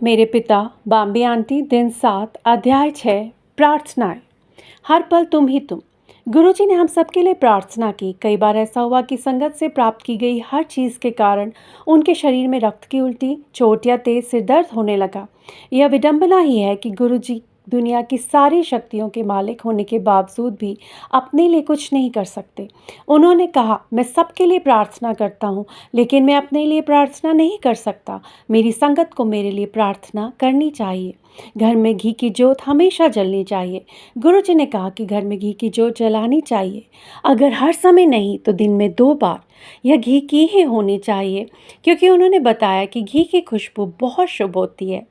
मेरे पिता, बॉम्बे आंटी, दिन 7, अध्याय 6, प्रार्थनाएं। हर पल तुम ही तुम। गुरुजी ने हम सबके लिए प्रार्थना की। कई बार ऐसा हुआ कि संगत से प्राप्त की गई हर चीज़ के कारण उनके शरीर में रक्त की उल्टी, चोट या तेज सिर दर्द होने लगा। यह विडंबना ही है कि गुरुजी दुनिया की सारी शक्तियों के मालिक होने के बावजूद भी अपने लिए कुछ नहीं कर सकते। उन्होंने कहा, मैं सबके लिए प्रार्थना करता हूँ, लेकिन मैं अपने लिए प्रार्थना नहीं कर सकता। मेरी संगत को मेरे लिए प्रार्थना करनी चाहिए। घर में घी की जोत हमेशा जलनी चाहिए। गुरुजी ने कहा कि घर में घी की जोत जलानी चाहिए। अगर हर समय नहीं तो दिन में 2 बार यह घी की ही होनी चाहिए, क्योंकि उन्होंने बताया कि घी की खुशबू बहुत शुभ होती है।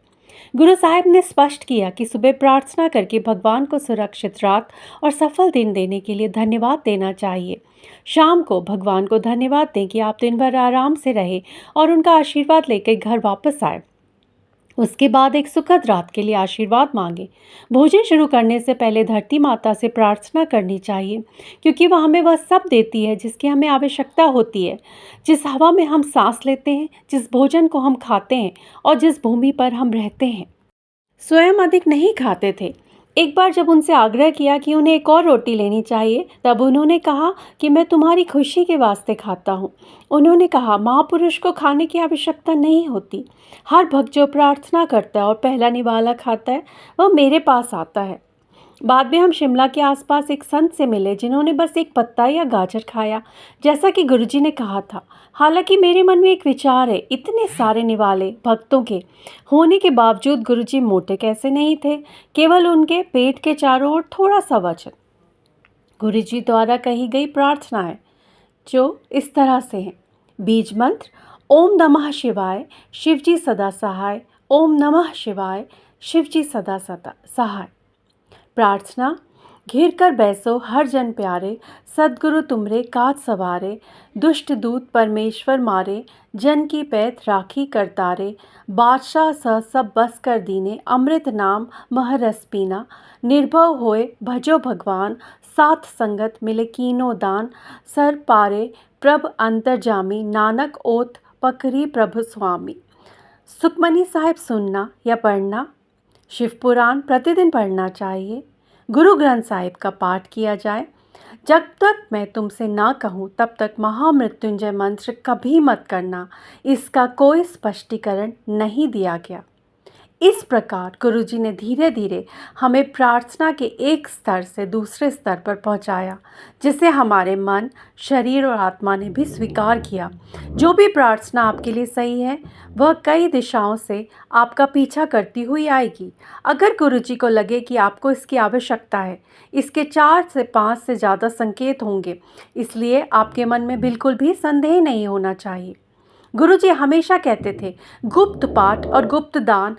गुरु साहिब ने स्पष्ट किया कि सुबह प्रार्थना करके भगवान को सुरक्षित रात और सफल दिन देने के लिए धन्यवाद देना चाहिए। शाम को भगवान को धन्यवाद दें कि आप दिन भर आराम से रहे और उनका आशीर्वाद लेकर घर वापस आए। उसके बाद एक सुखद रात के लिए आशीर्वाद मांगे। भोजन शुरू करने से पहले धरती माता से प्रार्थना करनी चाहिए, क्योंकि वह हमें वह सब देती है जिसकी हमें आवश्यकता होती है। जिस हवा में हम सांस लेते हैं, जिस भोजन को हम खाते हैं और जिस भूमि पर हम रहते हैं। स्वयं अधिक नहीं खाते थे। एक बार जब उनसे आग्रह किया कि उन्हें एक और रोटी लेनी चाहिए, तब उन्होंने कहा कि मैं तुम्हारी खुशी के वास्ते खाता हूँ। उन्होंने कहा, महापुरुष को खाने की आवश्यकता नहीं होती। हर भक्त जो प्रार्थना करता है और पहला निवाला खाता है, वह मेरे पास आता है। बाद में हम शिमला के आसपास एक संत से मिले जिन्होंने बस एक पत्ता या गाजर खाया, जैसा कि गुरुजी ने कहा था। हालांकि मेरे मन में एक विचार है, इतने सारे निवाले भक्तों के होने के बावजूद गुरुजी मोटे कैसे नहीं थे? केवल उनके पेट के चारों ओर थोड़ा सा वजन। गुरुजी द्वारा कही गई प्रार्थना है जो इस तरह से है। बीज मंत्र, ओम नमः शिवाय, शिवजी सदा सहाय। ओम नमः शिवाय, शिवजी सदा सदा सहाय। प्रार्थना, घिर कर बैसो हर जन प्यारे, सद्गुरु तुमरे काज सवारे। दुष्ट दूत परमेश्वर मारे, जन की पैठ राखी करतारे। बादशाह सह सब बस कर दीने, अमृत नाम महरस पीना। निर्भव होए भजो भगवान, साथ संगत मिले कीनो दान। सर पारे प्रभ अंतर्जामी, नानक ओत पकरी प्रभु स्वामी। सुखमनी साहिब सुनना या पढ़ना। शिव पुराण प्रतिदिन पढ़ना चाहिए। गुरु ग्रंथ साहिब का पाठ किया जाए। जब तक मैं तुमसे ना कहूँ तब तक महामृत्युंजय मंत्र कभी मत करना। इसका कोई स्पष्टीकरण नहीं दिया गया। इस प्रकार गुरुजी ने धीरे धीरे हमें प्रार्थना के एक स्तर से दूसरे स्तर पर पहुंचाया, जिसे हमारे मन, शरीर और आत्मा ने भी स्वीकार किया। जो भी प्रार्थना आपके लिए सही है, वह कई दिशाओं से आपका पीछा करती हुई आएगी। अगर गुरुजी को लगे कि आपको इसकी आवश्यकता है, इसके 4 से 5 से ज़्यादा संकेत होंगे, इसलिए आपके मन में बिल्कुल भी संदेह नहीं होना चाहिए। गुरुजी हमेशा कहते थे, गुप्त पाठ और गुप्त दान,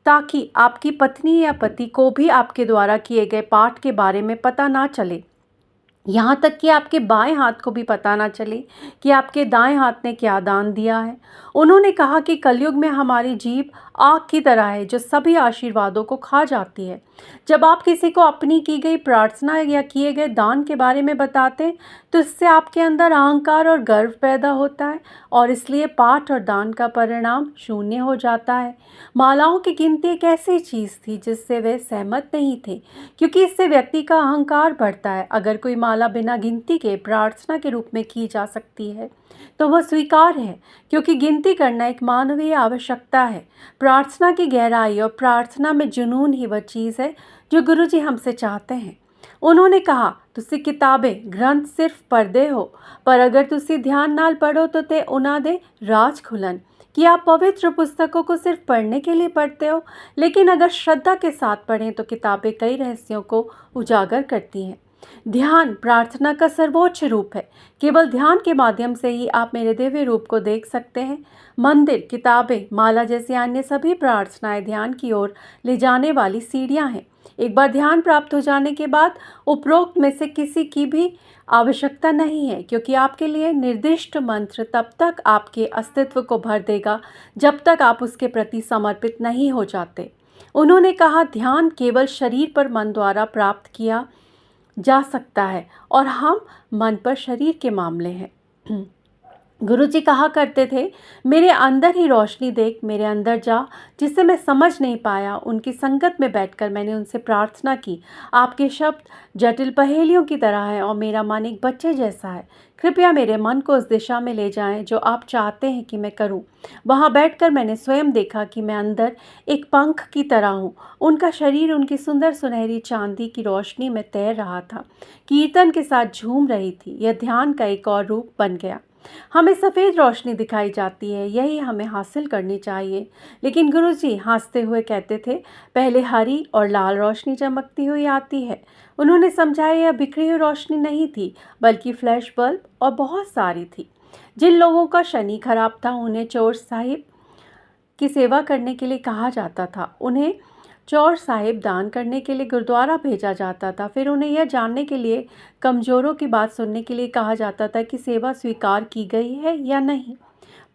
ताकि आपकी पत्नी या पति को भी आपके द्वारा किए गए पाठ के बारे में पता ना चले। यहाँ तक कि आपके बाएं हाथ को भी पता ना चले कि आपके दाएं हाथ ने क्या दान दिया है। उन्होंने कहा कि कलयुग में हमारी जीभ आग की तरह है जो सभी आशीर्वादों को खा जाती है। जब आप किसी को अपनी की गई प्रार्थना या किए गए दान के बारे में बताते हैं, तो इससे आपके अंदर अहंकार और गर्व पैदा होता है, और इसलिए पाठ और दान का परिणाम शून्य हो जाता है। मालाओं की गिनती एक ऐसी चीज़ थी जिससे वे सहमत नहीं थे, क्योंकि इससे व्यक्ति का अहंकार बढ़ता है। अगर कोई माला बिना गिनती के प्रार्थना के रूप में की जा सकती है तो वह स्वीकार है, क्योंकि गिनती करना एक मानवीय आवश्यकता है। प्रार्थना की गहराई और प्रार्थना में जुनून ही वह चीज़ है जो गुरुजी हमसे चाहते हैं। उन्होंने कहा, तुसी किताबें ग्रंथ सिर्फ पढ़दे हो, पर अगर तुसी ध्यान नाल पढ़ो तो ते उन्हां दे राज खुलन। कि आप पवित्र पुस्तकों को सिर्फ पढ़ने के लिए पढ़ते हो, लेकिन अगर श्रद्धा के साथ पढ़ें तो किताबें कई रहस्यों को उजागर करती हैं। ध्यान प्रार्थना का सर्वोच्च रूप है। केवल ध्यान के माध्यम से ही आप मेरे दिव्य रूप को देख सकते हैं। मंदिर, किताबें, माला जैसी अन्य सभी प्रार्थनाएं ध्यान की ओर ले जाने वाली सीढ़ियां हैं। एक बार ध्यान प्राप्त हो जाने के बाद उपरोक्त में से किसी की भी आवश्यकता नहीं है, क्योंकि आपके लिए निर्दिष्ट मंत्र तब तक आपके अस्तित्व को भर देगा जब तक आप उसके प्रति समर्पित नहीं हो जाते। उन्होंने कहा, ध्यान केवल शरीर पर मन द्वारा प्राप्त किया जा सकता है, और हम मन पर शरीर के मामले हैं। गुरुजी कहा करते थे, मेरे अंदर ही रोशनी देख, मेरे अंदर जा, जिसे मैं समझ नहीं पाया। उनकी संगत में बैठकर मैंने उनसे प्रार्थना की, आपके शब्द जटिल पहेलियों की तरह है और मेरा मन एक बच्चे जैसा है। कृपया मेरे मन को उस दिशा में ले जाएं जो आप चाहते हैं कि मैं करूं। वहां बैठकर मैंने स्वयं देखा कि मैं अंदर एक पंख की तरह हूं। उनका शरीर उनकी सुंदर सुनहरी चांदी की रोशनी में तैर रहा था, कीर्तन के साथ झूम रही थी। यह ध्यान का एक और रूप बन गया। हमें सफ़ेद रोशनी दिखाई जाती है, यही हमें हासिल करनी चाहिए। लेकिन गुरुजी हंसते हुए कहते थे, पहले हरी और लाल रोशनी चमकती हुई आती है। उन्होंने समझाया, यह बिखरी हुई रोशनी नहीं थी, बल्कि फ्लैश बल्ब और बहुत सारी थी। जिन लोगों का शनि खराब था, उन्हें चोर साहिब की सेवा करने के लिए कहा जाता था। उन्हें चौर साहिब दान करने के लिए गुरुद्वारा भेजा जाता था। फिर उन्हें यह जानने के लिए, कमज़ोरों की बात सुनने के लिए कहा जाता था कि सेवा स्वीकार की गई है या नहीं।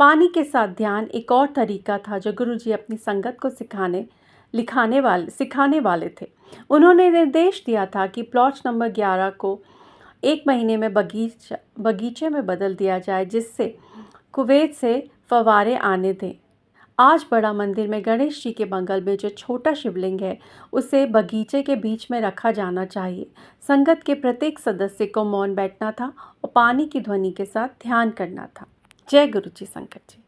पानी के साथ ध्यान एक और तरीका था जो गुरुजी अपनी संगत को सिखाने वाले थे। उन्होंने निर्देश दिया था कि प्लॉट नंबर 11 को 1 महीने में बगीचे में बदल दिया जाए, जिससे कुवैत से फव्वारे आने दें। आज बड़ा मंदिर में गणेश जी के बगल में जो छोटा शिवलिंग है, उसे बगीचे के बीच में रखा जाना चाहिए। संगत के प्रत्येक सदस्य को मौन बैठना था और पानी की ध्वनि के साथ ध्यान करना था। जय गुरु जी संगत जी।